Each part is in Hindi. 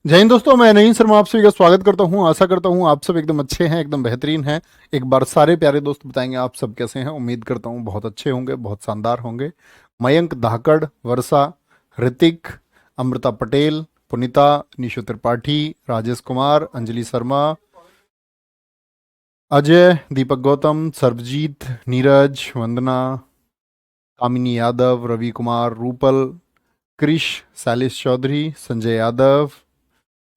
जय हिंद दोस्तों, मैं नहीं शर्मा आप सभी का स्वागत करता हूं। आशा करता हूं आप सब एकदम अच्छे हैं, एकदम बेहतरीन हैं। एक बार सारे प्यारे दोस्त बताएंगे आप सब कैसे हैं। उम्मीद करता हूं बहुत अच्छे होंगे, बहुत शानदार होंगे। मयंक धाकड़, वर्षा, ऋतिक, अमृता पटेल, पुनीता, निशु त्रिपाठी, राजेश कुमार, अंजलि शर्मा, अजय, दीपक गौतम, सर्वजीत, नीरज, वंदना, कामिनी यादव, रवि कुमार, रूपल, कृष, शैलेश चौधरी, संजय यादव,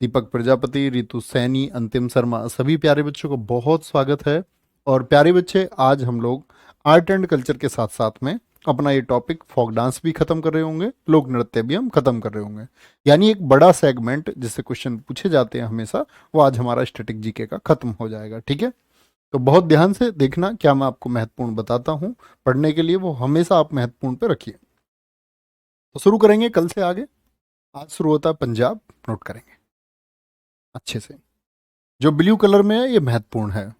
दीपक प्रजापति, रितु सैनी, अंतिम शर्मा, सभी प्यारे बच्चों को बहुत स्वागत है। और प्यारे बच्चे, आज हम लोग आर्ट एंड कल्चर के साथ साथ में अपना ये टॉपिक फोक डांस भी खत्म कर रहे होंगे, लोक नृत्य भी हम खत्म कर रहे होंगे। यानी एक बड़ा सेगमेंट जिससे क्वेश्चन पूछे जाते हैं हमेशा, वो आज हमारा स्टैटिक जीके का खत्म हो जाएगा। ठीक है, तो बहुत ध्यान से देखना, क्या मैं आपको महत्वपूर्ण बताता हूँ पढ़ने के लिए, वो हमेशा आप महत्वपूर्ण पे रखिए। तो शुरू करेंगे कल से आगे। आज शुरू होता है पंजाब, नोट करेंगे अच्छे से। जो ब्लू कलर में है ये महत्वपूर्ण है,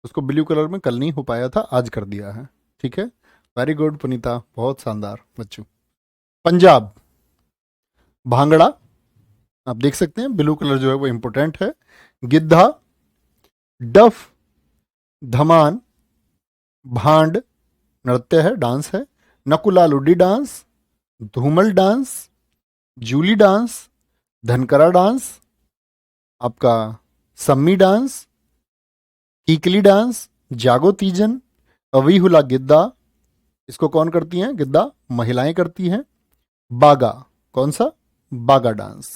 उसको ब्लू कलर में कल नहीं हो पाया था, आज कर दिया है। ठीक है, वेरी गुड पुनीता, बहुत शानदार बच्चों। पंजाब, भांगड़ा, आप देख सकते हैं ब्लू कलर जो है वो इंपॉर्टेंट है। गिद्धा, डफ, धमान, भांड, नृत्य है, डांस है। नकुला लुडी डांस, धूमल डांस, जूली डांस, धनकरा डांस, आपका सम्मी डांस, कीकली डांस, जागो तीजन, अवीहुला गिद्दा, इसको कौन करती हैं? गिद्दा महिलाएं करती हैं। बागा, कौन सा? बागा डांस।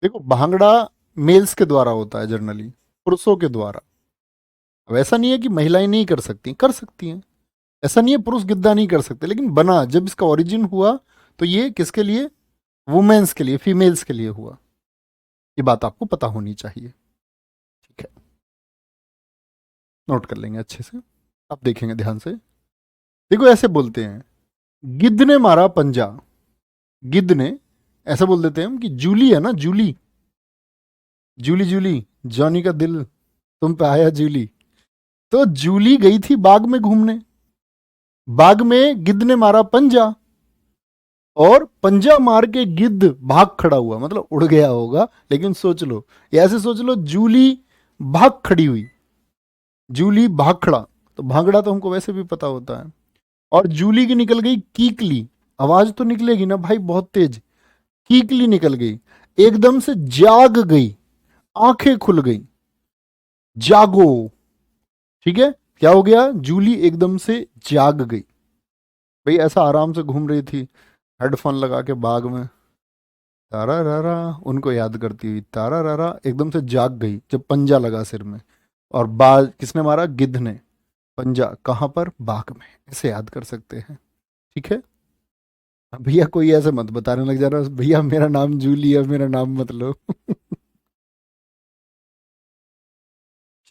देखो, भांगड़ा मेल्स के द्वारा होता है जनरली, पुरुषों के द्वारा। अब ऐसा नहीं है कि महिलाएं नहीं कर सकती, कर सकती हैं। ऐसा नहीं है पुरुष गिद्दा नहीं कर सकते, लेकिन बना जब इसका ओरिजिन हुआ तो ये किसके लिए? वुमेन्स के लिए, फीमेल्स के लिए हुआ। ये बात आपको पता होनी चाहिए। ठीक है, नोट कर लेंगे अच्छे से, आप देखेंगे ध्यान से। देखो, ऐसे बोलते हैं, गिद्ध ने मारा पंजा। गिद्ध ने, ऐसा बोल देते हैं हम कि जूली है ना, जूली, जूली जूली, जॉनी का दिल तुम पे आया जूली। तो जूली गई थी बाग में घूमने, बाग में गिद्ध ने मारा पंजा, और पंजा मार के गिद्ध भाग खड़ा हुआ, मतलब उड़ गया होगा। लेकिन सोच लो, या ऐसे सोच लो, जूली भाग खड़ी हुई, जूली भाग खड़ा। तो भांगड़ा तो हमको वैसे भी पता होता है। और जूली की निकल गई कीकली, आवाज तो निकलेगी ना भाई बहुत तेज। कीकली निकल गई, एकदम से जाग गई, आंखें खुल गई, जागो। ठीक है, क्या हो गया? जूली एकदम से जाग गई। भाई ऐसा आराम से घूम रही थी हेडफोन लगा के बाग में, तारा रारा उनको याद करती हुई, तारा रारा, एकदम से जाग गई जब पंजा लगा सिर में। और बाज किसने मारा? गिद्ध ने। पंजा कहां पर? बाग में। ऐसे याद कर सकते हैं। ठीक है, अब भैया कोई ऐसे मत बताने लग जा रहा भैया मेरा नाम जूली है, मेरा नाम मत लो।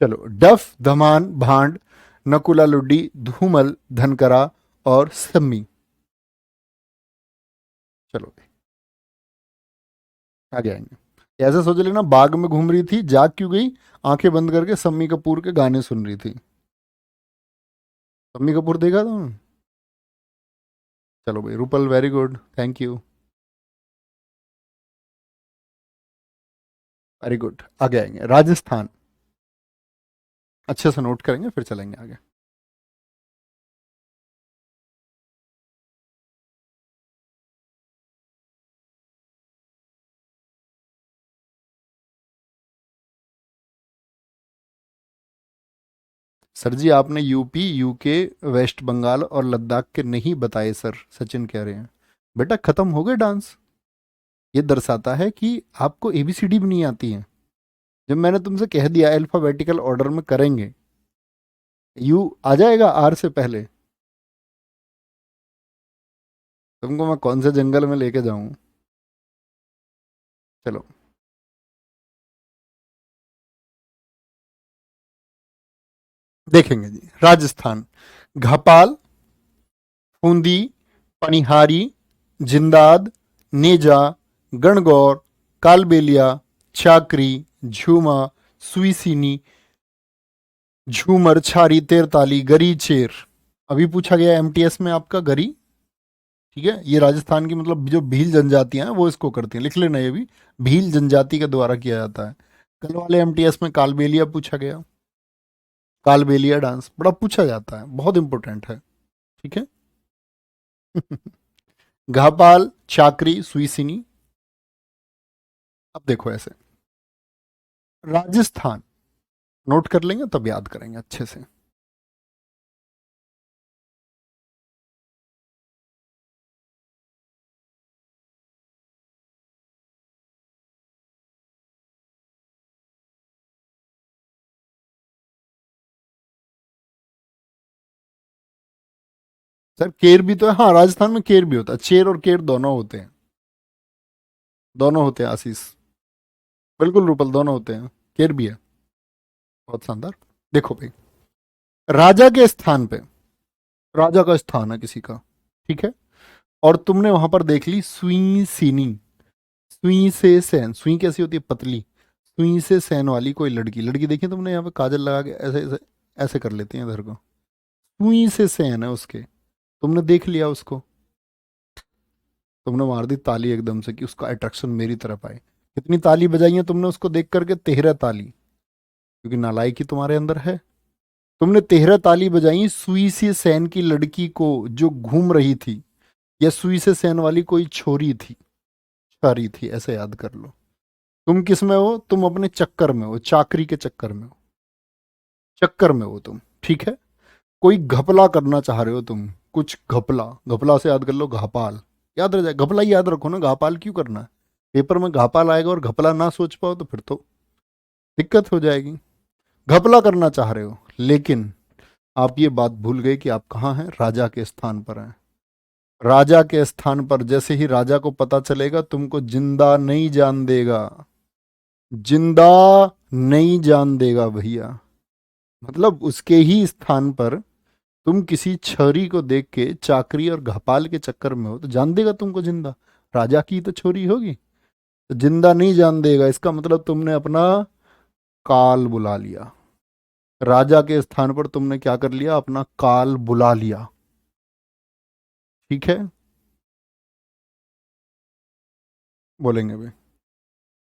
चलो, डफ, धमान, भांड, नकुला लुड्डी, धूमल, धनकरा और सम्मी। चलो आगे आएंगे। ऐसे सोच लेना, बाग में घूम रही थी, जाग क्यों गई? आंखें बंद करके सम्मी कपूर के गाने सुन रही थी। सम्मी कपूर देखा तुम? चलो भाई, Rupal very good, thank you, very good. आगे आएंगे, राजस्थान, अच्छे से नोट करेंगे फिर चलेंगे आगे। सर जी, आपने यूपी, यूके, वेस्ट बंगाल और लद्दाख के नहीं बताए सर, सचिन कह रहे हैं। बेटा खत्म हो गए डांस। ये दर्शाता है कि आपको एबीसीडी भी नहीं आती है। जब मैंने तुमसे कह दिया अल्फाबेटिकल ऑर्डर में करेंगे, यू आ जाएगा आर से पहले, तुमको मैं कौन से जंगल में लेके जाऊं। चलो, देखेंगे जी। राजस्थान, घापाल, फूंदी, पनिहारी, जिंदाद, नेजा, गणगौर, कालबेलिया, चाकरी, झूमा, सुईसीनी, झूमर, छारी, तेरताली, गरी, चेर। अभी पूछा गया एमटीएस में आपका गरी। ठीक है, ये राजस्थान की मतलब जो भील जनजातियां हैं वो इसको करती हैं, लिख लेना ये भी, भील जनजाति के द्वारा किया जाता है। कल वाले एमटीएस में कालबेलिया पूछा गया, कालबेलिया डांस बड़ा पूछा जाता है, बहुत इंपॉर्टेंट है। ठीक है। घापाल, चाकरी, सुईसिनी। अब देखो ऐसे, राजस्थान नोट कर लेंगे तब याद करेंगे अच्छे से। सर केर भी तो है, हाँ राजस्थान में केर भी होता है, चेर और केर दोनों होते हैं, दोनों होते हैं आशीष, बिल्कुल रूपल, दोनों होते हैं, केर भी है। बहुत शानदार। देखो भाई, राजा के स्थान पे, राजा का स्थान है किसी का, ठीक है, और तुमने वहां पर देख ली सुई सीनी, सुई से सैन, सुई कैसी होती है, पतली, सुई से सैन वाली कोई लड़की, लड़की देखी तुमने, यहाँ पे काजल लगा के ऐसे ऐसे ऐसे कर लेती है इधर को, सुई से सैन है उसके, तुमने देख लिया उसको, तुमने मार दी ताली एकदम से कि उसका अट्रैक्शन मेरी तरफ आए। कितनी ताली बजाई है तुमने उसको देख करके, 13 ताली, क्योंकि नालायकी तुम्हारे अंदर है। तुमने 13 ताली बजाई सुई से सैन की लड़की को जो घूम रही थी, या सुई से सैन वाली कोई छोरी थी, छारी थी, ऐसे याद कर लो। तुम किस में हो, तुम अपने चक्कर में हो, चाकरी के चक्कर में हो, चक्कर में हो तुम, ठीक है। कोई घपला करना चाह रहे हो तुम, कुछ घपला, घपला से याद कर लो घापाल, याद रह जाए, घपला ही याद रखो ना, घापाल क्यों करना है, पेपर में घापाल आएगा और घपला ना सोच पाओ तो फिर तो दिक्कत हो जाएगी। घपला करना चाह रहे हो, लेकिन आप ये बात भूल गए कि आप कहाँ हैं, राजा के स्थान पर हैं। राजा के स्थान पर जैसे ही राजा को पता चलेगा, तुमको जिंदा नहीं जान देगा, जिंदा नहीं जान देगा भैया। मतलब उसके ही स्थान पर तुम किसी छरी को देख के चाकरी और घपाल के चक्कर में हो तो जान देगा तुमको जिंदा, राजा की तो छोरी होगी, तो जिंदा नहीं जान देगा, इसका मतलब तुमने अपना काल बुला लिया, राजा के स्थान पर तुमने क्या कर लिया, अपना काल बुला लिया। ठीक है, बोलेंगे भाई,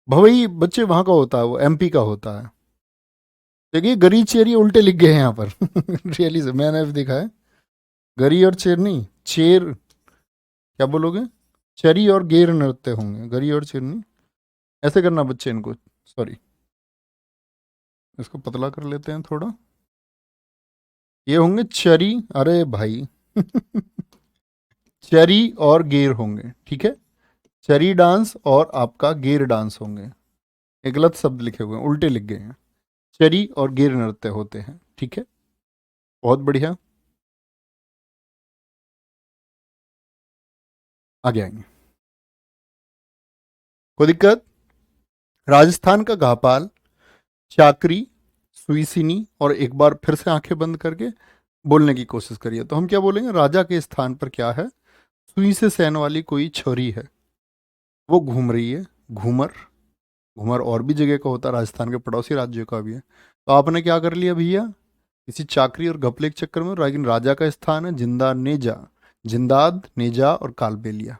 भवई बच्चे वहां का होता है, वो एमपी का होता है। देखिए गरी चेरी उल्टे लिख गए हैं यहाँ पर। रियली से मैंने भी देखा है, गरी और चेर नहीं, चेर क्या बोलोगे, चरी और गेर नृत्य होंगे, गरी और चेरनी, ऐसे करना बच्चे इनको, सॉरी, इसको पतला कर लेते हैं थोड़ा, ये होंगे चरी, अरे भाई। चरी और गेर होंगे, ठीक है, चरी डांस और आपका गेर डांस होंगे, एक गलत शब्द लिखे हुए हैं, उल्टे लिख गए हैं, चरी और गेर नृत्य होते हैं, ठीक है, बहुत बढ़िया, आगे आएंगे, कोई दिक्कत। राजस्थान का घापाल, चाकरी, सुईसिनी, और एक बार फिर से आंखें बंद करके बोलने की कोशिश करिए, तो हम क्या बोलेंगे, राजा के स्थान पर क्या है, सुई से सैन वाली कोई छोरी है, वो घूम रही है, घूमर, घूमर और भी जगह का होता है, राजस्थान के पड़ोसी राज्यों का भी है, तो आपने क्या कर लिया भैया, किसी चाकरी और घपले के चक्कर में, लेकिन राजा का स्थान है जिंदा नेजा, जिंदाद नेजा और कालबेलिया,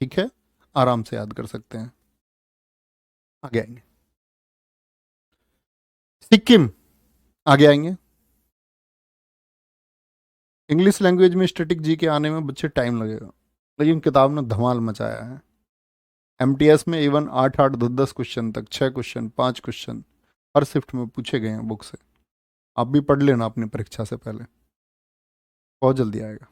ठीक है, आराम से याद कर सकते हैं। आगे आएंगे, सिक्किम, आगे आएंगे, इंग्लिश लैंग्वेज में स्टैटिक जी के आने में बच्चे टाइम लगेगा, लेकिन किताब ने धमाल मचाया है। एमटीएस में इवन 8 8 10 10 क्वेश्चन तक, 6 क्वेश्चन, 5 क्वेश्चन हर शिफ्ट में पूछे गए हैं बुक से, आप भी पढ़ लेना अपनी परीक्षा से पहले, बहुत जल्दी आएगा।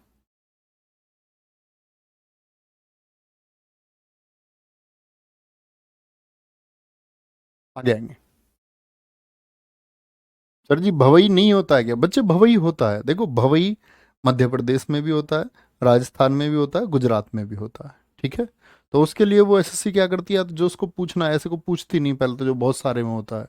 आगे आएंगे, सर जी भवई नहीं होता है क्या, बच्चे भवई होता है, देखो भवई मध्य प्रदेश में भी होता है, राजस्थान में भी होता है, गुजरात में भी होता है, ठीक है, तो उसके लिए वो एसएससी क्या करती है, तो जो उसको पूछना है, ऐसे को पूछती नहीं पहले तो, जो बहुत सारे में होता है,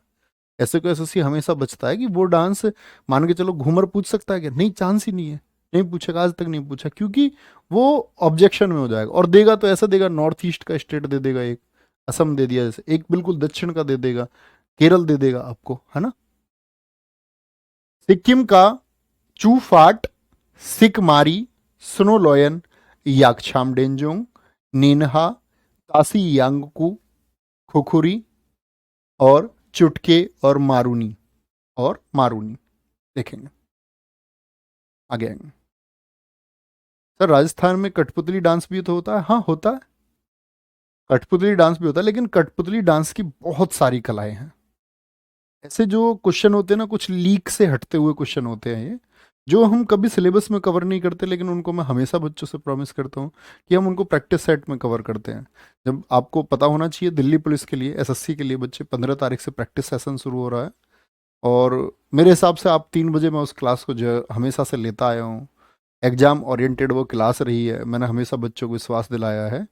ऐसे को एसएससी हमेशा बचता है कि वो डांस, मान के चलो घूमर पूछ सकता है क्या, नहीं, चांस ही नहीं है, नहीं पूछेगा, आज तक नहीं पूछा, क्योंकि वो ऑब्जेक्शन में हो जाएगा, और देगा तो ऐसा देगा, नॉर्थ ईस्ट का स्टेट दे देगा एक, असम दे दिया जैसे, एक बिल्कुल दक्षिण का दे देगा, केरल दे देगा आपको, है ना। सिक्किम का चूफाट, सिकमारी, स्नो लॉयन, याकछाम डेंजोंग, नेनहा, तासी यांगकू, खुखुरी और चुटके और मारूनी देखेंगे। आगे आएंगे। सर राजस्थान में कठपुतली डांस भी तो होता है? हाँ होता है, कठपुतली डांस भी होता है, लेकिन कठपुतली डांस की बहुत सारी कलाएं हैं। ऐसे जो क्वेश्चन होते हैं ना, कुछ लीक से हटते हुए क्वेश्चन होते हैं ये, जो हम कभी सिलेबस में कवर नहीं करते, लेकिन उनको मैं हमेशा बच्चों से प्रॉमिस करता हूँ कि हम उनको प्रैक्टिस सेट में कवर करते हैं। जब आपको पता होना चाहिए, दिल्ली पुलिस के लिए, एसएससी के लिए बच्चे 15 तारीख से प्रैक्टिस सेशन शुरू हो रहा है, और मेरे हिसाब से आप 3 बजे मैं उस क्लास को जो हमेशा से लेता आया हूँ, एग्जाम ओरिएंटेड वो क्लास रही है। मैंने हमेशा बच्चों को विश्वास दिलाया है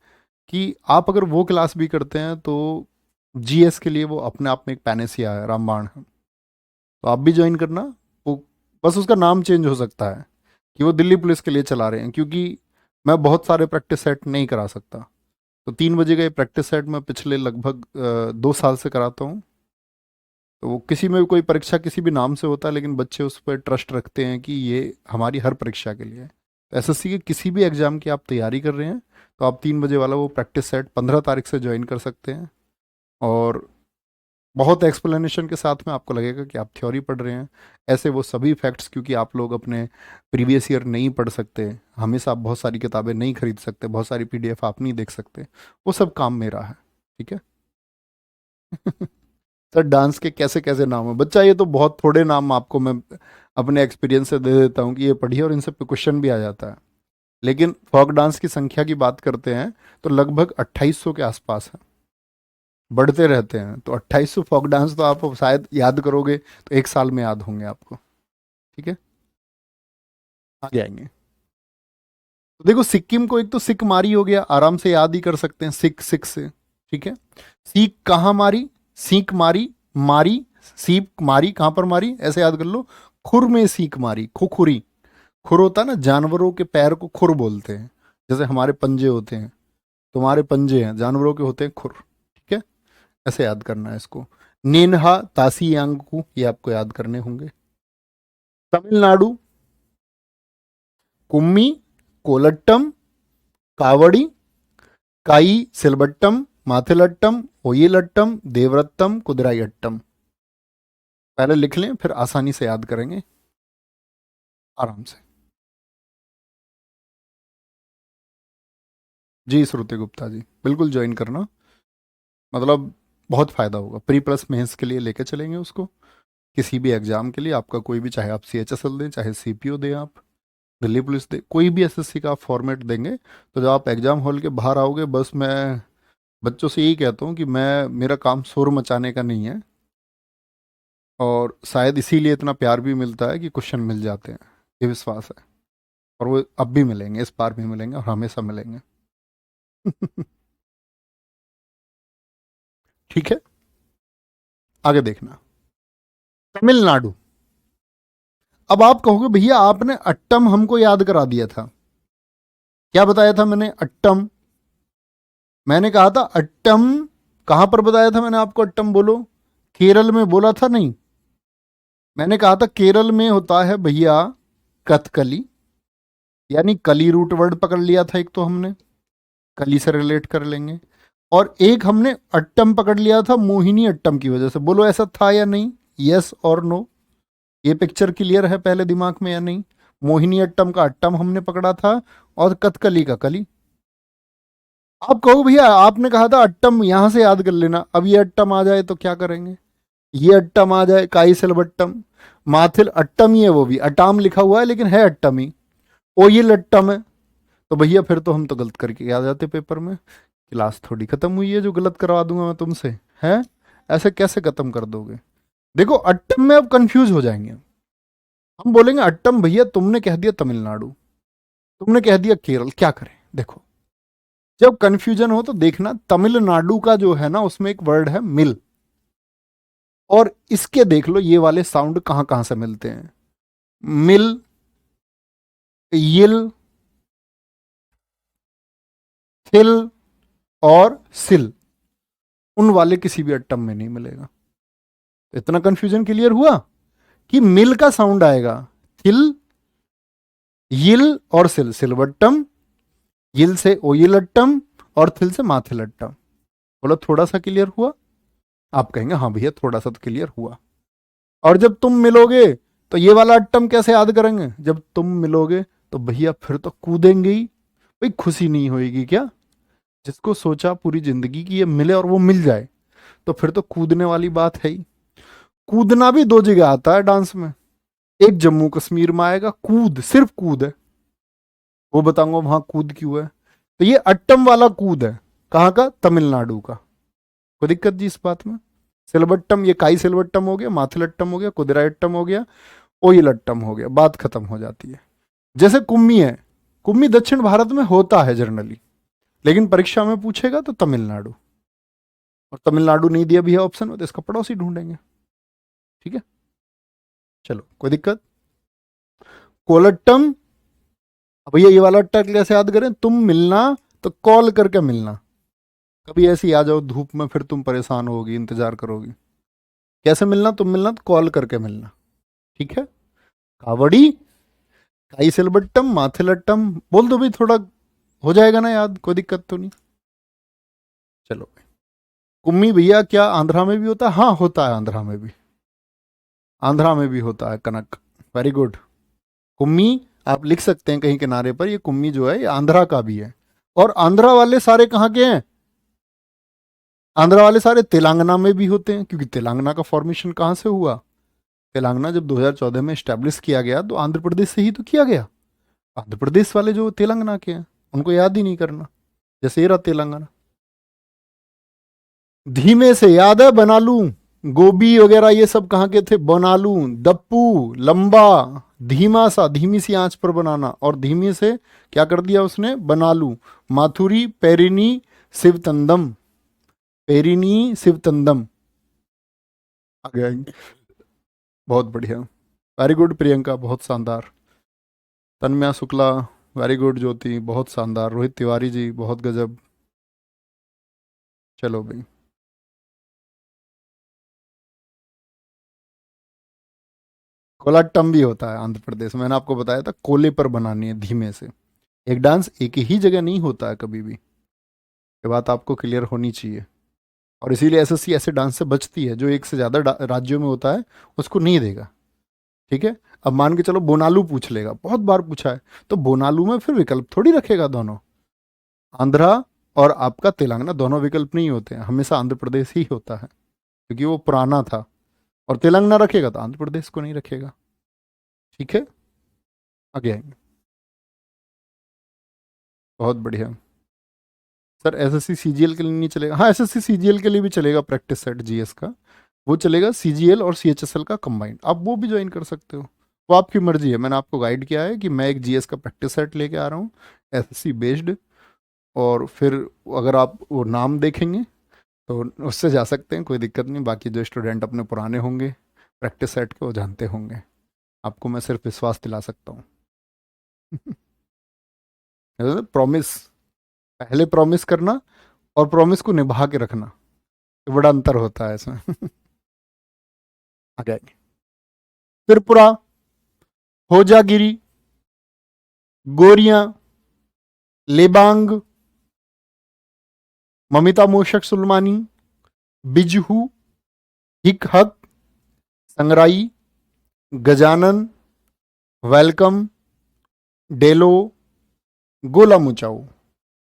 कि आप अगर वो क्लास भी करते हैं तो जीएस के लिए वो अपने आप में एक पैनेसिया है, रामबाण है। तो आप भी ज्वाइन करना। वो बस उसका नाम चेंज हो सकता है कि वो दिल्ली पुलिस के लिए चला रहे हैं, क्योंकि मैं बहुत सारे प्रैक्टिस सेट नहीं करा सकता। तो 3 बजे का ये प्रैक्टिस सेट मैं पिछले लगभग 2 साल से कराता हूँ। तो वो किसी में भी कोई परीक्षा किसी भी नाम से होता है, लेकिन बच्चे उस पर ट्रस्ट रखते हैं कि ये हमारी हर परीक्षा के लिए है। तो एसएससी के किसी भी एग्जाम की आप तैयारी कर रहे हैं तो आप 3 बजे वाला वो प्रैक्टिस सेट 15 तारीख से ज्वाइन कर सकते हैं। और बहुत एक्सप्लेनेशन के साथ में आपको लगेगा कि आप थ्योरी पढ़ रहे हैं। ऐसे वो सभी फैक्ट्स, क्योंकि आप लोग अपने प्रीवियस ईयर नहीं पढ़ सकते, हमेशा आप बहुत सारी किताबें नहीं खरीद सकते, बहुत सारी पीडीएफ आप नहीं देख सकते, वो सब काम मेरा है। ठीक है। सर डांस के कैसे कैसे नाम है? बच्चा ये तो बहुत थोड़े नाम आपको मैं अपने एक्सपीरियंस से दे देता हूँ कि ये पढ़िए, और इनसे पे क्वेश्चन भी आ जाता है। लेकिन फोक डांस की संख्या की बात करते हैं तो लगभग 2800 के आसपास है, बढ़ते रहते हैं। तो 2800 फोक डांस तो आप शायद याद करोगे तो 1 साल में याद होंगे आपको। ठीक है, आगे आएंगे। तो देखो, सिक्किम को एक तो सिक मारी हो गया, आराम से याद ही कर सकते हैं, सिक सिक से। ठीक है, सीख कहाँ मारी, सीख मारी, मारी, सीप मारी, कहां पर मारी, ऐसे याद कर लो। खुर में सीख मारी, खुखुरी। खुर होता है ना, जानवरों के पैर को खुर बोलते हैं, जैसे हमारे पंजे होते हैं, तुम्हारे पंजे हैं, जानवरों के होते हैं खुर। ठीक है, ऐसे याद करना है इसको। नेनहा तासी यांगकू, ये आपको याद करने होंगे। तमिलनाडु, कुम्मी, कोलट्टम, कावड़ी, काई सिलबट्टम, माथिलट्टम, ओयिलट्टम, देवरत्तम, कुदराईट्टम। पहले लिख लें, फिर आसानी से याद करेंगे आराम से। जी श्रुति गुप्ता जी, बिल्कुल ज्वाइन करना, मतलब बहुत फ़ायदा होगा। प्री प्लस मेंस के लिए लेके चलेंगे उसको, किसी भी एग्जाम के लिए आपका कोई भी, चाहे आप CHSL दें, चाहे CPO दें, आप दिल्ली पुलिस दें, कोई भी SSC का फॉर्मेट देंगे, तो जब आप एग्जाम हॉल के बाहर आओगे, बस मैं बच्चों से यही कहता हूँ कि मेरा काम शोर मचाने का नहीं है, और शायद इसीलिए इतना प्यार भी मिलता है कि क्वेश्चन मिल जाते हैं, ये विश्वास है। और वो अब भी मिलेंगे, इस बार भी मिलेंगे, और हमेशा मिलेंगे। ठीक है, आगे देखना। तमिलनाडु। अब आप कहोगे भैया आपने अट्टम हमको याद करा दिया था, क्या बताया था मैंने? अट्टम। मैंने कहा था अट्टम, कहां पर बताया था मैंने आपको अट्टम? बोलो, केरल में बोला था नहीं? मैंने कहा था केरल में होता है भैया कथकली, यानी कली रूट वर्ड पकड़ लिया था एक, तो हमने कली से रिलेट कर लेंगे। और एक हमने अट्टम पकड़ लिया था मोहिनी अट्टम की वजह से। बोलो ऐसा था या नहीं? यस और नो? ये पिक्चर क्लियर है पहले दिमाग में या नहीं? मोहिनी अट्टम का अट्टम हमने पकड़ा था, और कथकली का कली। आप कहो भैया आपने कहा था अट्टम यहां से याद कर लेना, अब ये अट्टम आ जाए तो क्या करेंगे? ये अट्टम आ जाए, काई सिलबट्टम, माथिल अट्टम ही है, वो भी अटाम लिखा हुआ है लेकिन है अट्टम ही, ओयल अट्टम है। तो भैया फिर तो हम तो गलत करके आ जाते पेपर में, क्लास थोड़ी खत्म हुई है जो गलत करवा दूंगा मैं तुमसे, है? ऐसे कैसे खत्म कर दोगे? देखो अट्टम में अब कंफ्यूज हो जाएंगे, हम बोलेंगे अट्टम भैया तुमने कह दिया तमिलनाडु, तुमने कह दिया केरल, क्या करें? देखो, जब कंफ्यूजन हो तो देखना, तमिलनाडु का जो है ना उसमें एक वर्ड है मिल, और इसके देख लो ये वाले साउंड कहां कहां से मिलते हैं। मिल, यिल, थिल और सिल, उन वाले किसी भी अट्टम में नहीं मिलेगा। तो इतना कंफ्यूजन क्लियर हुआ कि मिल का साउंड आएगा थिल, यिल और सिल, सिलवट्टम, यिल से ओयिलट्टम और थिल से माथिलट्टम। बोलो थोड़ा सा क्लियर हुआ? आप कहेंगे हाँ भैया थोड़ा सा तो क्लियर हुआ। और जब तुम मिलोगे तो ये वाला अट्टम कैसे याद करेंगे? जब तुम मिलोगे तो भैया फिर तो कूदेंगे ही। भाई खुशी नहीं होएगी क्या? जिसको सोचा पूरी जिंदगी की ये मिले और वो मिल जाए, तो फिर तो कूदने वाली बात है ही। कूदना भी दो जगह आता है डांस में। एक जम्मू कश्मीर में आएगा कूद, सिर्फ कूद है, वो बताऊंगा वहां कूद क्यों है। तो ये अट्टम वाला कूद है, कहाँ का? तमिलनाडु का। कोई दिक्कत जी इस बात में? सिलबट्टम, ये काई सिलबट्टम हो गया, माथिलट्टम हो गया, कुदिरायट्टम हो गया, ओयिलट्टम हो गया, बात खत्म हो जाती है। जैसे कुम्मी है, कुम्मी दक्षिण भारत में होता है जनरली, लेकिन परीक्षा में पूछेगा तो तमिलनाडु। और तमिलनाडु नहीं दिया भी है ऑप्शन में तो इसका पड़ोसी ढूंढेंगे। ठीक है, चलो कोई दिक्कत। कोलट्टम, अब भैया ये वाला अट्टा कैसे याद करें? तुम मिलना तो कॉल करके मिलना। कभी ऐसे ही आ जाओ धूप में, फिर तुम परेशान होगी, इंतजार करोगी। कैसे मिलना? तुम मिलना तो कॉल करके मिलना। ठीक है, कावड़ी, काई सिलबट्टम, माथिलट्टम बोल दो भाई, थोड़ा हो जाएगा ना याद, कोई दिक्कत तो नहीं। चलो, कुम्मी भैया क्या आंध्रा में भी होता है? हाँ होता है, आंध्रा में भी, आंध्रा में भी होता है कनक। Very good. कुम्मी आप लिख सकते हैं कहीं किनारे पर, ये कुम्मी जो है ये आंध्रा का भी है। और आंध्रा वाले सारे कहाँ के हैं? आंध्रा वाले सारे तेलंगाना में भी होते हैं, क्योंकि तेलंगाना का फॉर्मेशन कहाँ से हुआ? तेलंगाना जब 2014 में स्टैब्लिश किया गया तो आंध्र प्रदेश से ही तो किया गया। आंध्र प्रदेश वाले जो तेलंगाना के हैं उनको याद ही नहीं करना, जैसे ये रहा तेलंगाना। धीमे से याद है? बना लूं, गोभी वगैरह ये सब कहाँ के थे? बना लूं, दप्पू, लंबा, धीमा सा, धीमी सी आंच पर बनाना, और धीमे से क्या कर दिया उसने? बना लूं, माथुरी, पेरिनी, शिवतंदम, पेरिनी शिवतंदम आ गया। बहुत बढ़िया, वेरी गुड प्रियंका, बहुत शानदार। Tanmaya Shukla, very good. ज्योति, बहुत शानदार। रोहित तिवारी जी, बहुत गजब। चलो भाई, कोलाटम भी होता है आंध्र प्रदेश में। मैंने आपको बताया था कोले पर बनानी है धीमे से। एक डांस एक ही जगह नहीं होता है कभी भी, ये बात आपको क्लियर होनी चाहिए। और इसीलिए एसएससी ऐसे डांस से बचती है, जो एक से ज़्यादा राज्यों में होता है उसको नहीं देगा। ठीक है, अब मान के चलो बोनालू पूछ लेगा, बहुत बार पूछा है, तो बोनालू में फिर विकल्प थोड़ी रखेगा दोनों। आंध्रा और आपका तेलंगाना दोनों विकल्प नहीं होते हैं, हमेशा आंध्र प्रदेश ही होता है, क्योंकि वो पुराना था। और तेलंगाना रखेगा तो आंध्र प्रदेश को नहीं रखेगा। ठीक है, आगे आएंगे। बहुत बढ़िया सर। एसएससी सीजीएल के लिए नहीं चलेगा? हाँ, एसएससी सीजीएल के लिए भी चलेगा प्रैक्टिस सेट जीएस का, वो चलेगा सीजीएल और सीएचएसएल का कंबाइंड, आप वो भी ज्वाइन कर सकते हो। वो आपकी मर्जी है, मैंने आपको गाइड किया है कि मैं एक जीएस का प्रैक्टिस सेट लेके आ रहा हूँ एसएससी बेस्ड। और फिर अगर आप वो नाम देखेंगे तो उससे जा सकते हैं, कोई दिक्कत नहीं। बाकी जो स्टूडेंट अपने पुराने होंगे प्रैक्टिस सेट के, वो जानते होंगे। आपको मैं सिर्फ विश्वास दिला सकता हूँ। प्रॉमिस, पहले प्रॉमिस करना और प्रॉमिस को निभा के रखना, तो बड़ा अंतर होता है इसमें। आगे आगे। त्रिपुरा, होजागिरी, गोरियां, लेबांग, ममिता मोशक सुलमानी, बिजहू, हिक हक, संगराई, गजानन, वेलकम, डेलो, गोला मुचाओ,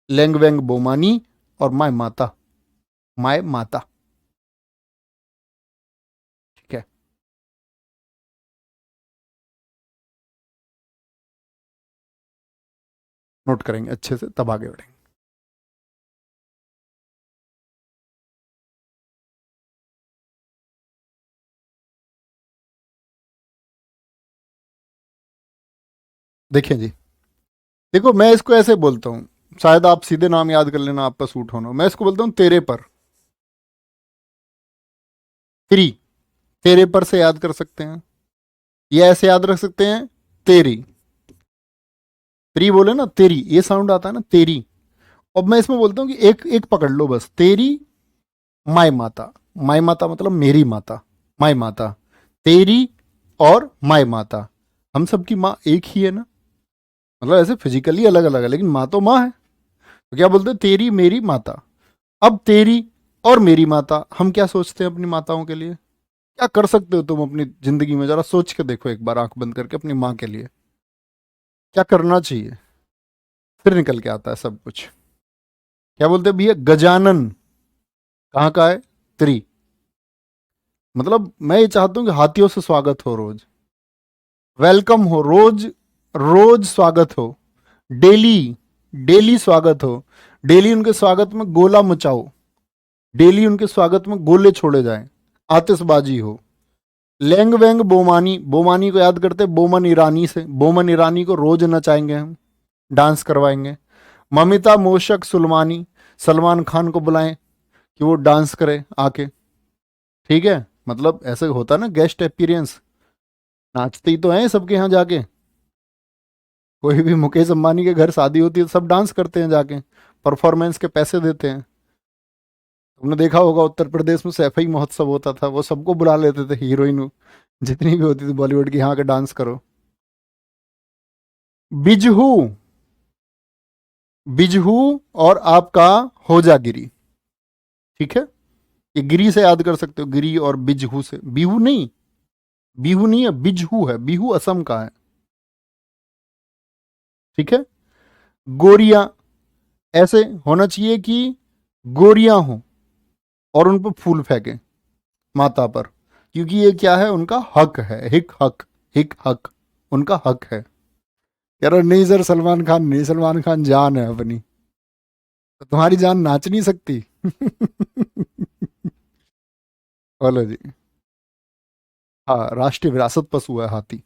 लेंगवेंग बोमानी और माय माता, माय माता। ठीक है, नोट करेंगे अच्छे से, तब आगे बढ़ेंगे। देखिए जी, देखो मैं इसको ऐसे बोलता हूँ, शायद आप सीधे नाम याद कर लेना, आपका सूट होना। मैं इसको बोलता हूँ तेरे पर, तेरी, तेरे पर से याद कर सकते हैं, ये ऐसे याद रख सकते हैं, तेरी, तेरी बोले ना, तेरी ये साउंड आता है ना, तेरी। अब मैं इसमें बोलता हूँ कि एक एक पकड़ लो बस, तेरी माय माता। माय माता मतलब मेरी माता, माय माता, तेरी और माय माता। हम सबकी माँ एक ही है ना, मतलब ऐसे फिजिकली अलग अलग है, लेकिन माँ तो माँ है। तो क्या बोलते हैं, तेरी मेरी माता। अब तेरी और मेरी माता, हम क्या सोचते हैं अपनी माताओं के लिए? क्या कर सकते हो तुम अपनी जिंदगी में, जरा सोच के देखो एक बार आंख बंद करके अपनी माँ के लिए क्या करना चाहिए। फिर निकल के आता है सब कुछ। क्या बोलते हैं भैया, गजानन कहाँ का है? त्रि। मतलब मैं ये चाहता हूँ कि हाथियों से स्वागत हो रोज, वेलकम हो रोज, रोज स्वागत हो, डेली, डेली स्वागत हो, डेली उनके स्वागत में गोला मचाओ, डेली उनके स्वागत में गोले छोड़े जाएं, आतिशबाजी हो। लेंग वेंग बोमानी, बोमानी को याद करते बोमन ईरानी से, बोमन ईरानी को रोज नचाएंगे हम, डांस करवाएंगे। ममिता मोशक सुलमानी, सलमान खान को बुलाएं कि वो डांस करे आके, ठीक है? मतलब ऐसे होता ना गेस्ट अपीयरेंस, नाचते ही तो हैं सबके यहाँ जाके। कोई भी मुकेश अंबानी के घर शादी होती है तो सब डांस करते हैं जाके, परफॉर्मेंस के पैसे देते हैं। तुमने देखा होगा उत्तर प्रदेश में सैफई महोत्सव होता था, वो सबको बुला लेते थे, हीरोइन जितनी भी होती थी बॉलीवुड की, यहाँ के डांस करो। बिजहू, बिजहू और आपका होजागिरी, ठीक है? ये गिरी से याद कर सकते हो, गिरी और बिजहू से, बिहू नहीं, बिहू नहीं है, बिजहू है, बिहू असम का है, ठीक है? गोरियां, ऐसे होना चाहिए कि गोरियां हो और उन पर फूल फेंके माता पर, क्योंकि ये क्या है, उनका हक है, हिक हक, हिक हक, उनका हक है। कह रहा नहीं सर, सलमान खान नहीं, सलमान खान जान है अपनी, तो तुम्हारी जान नाच नहीं सकती। बोलो जी। हाँ, राष्ट्रीय विरासत पशु है हाथी।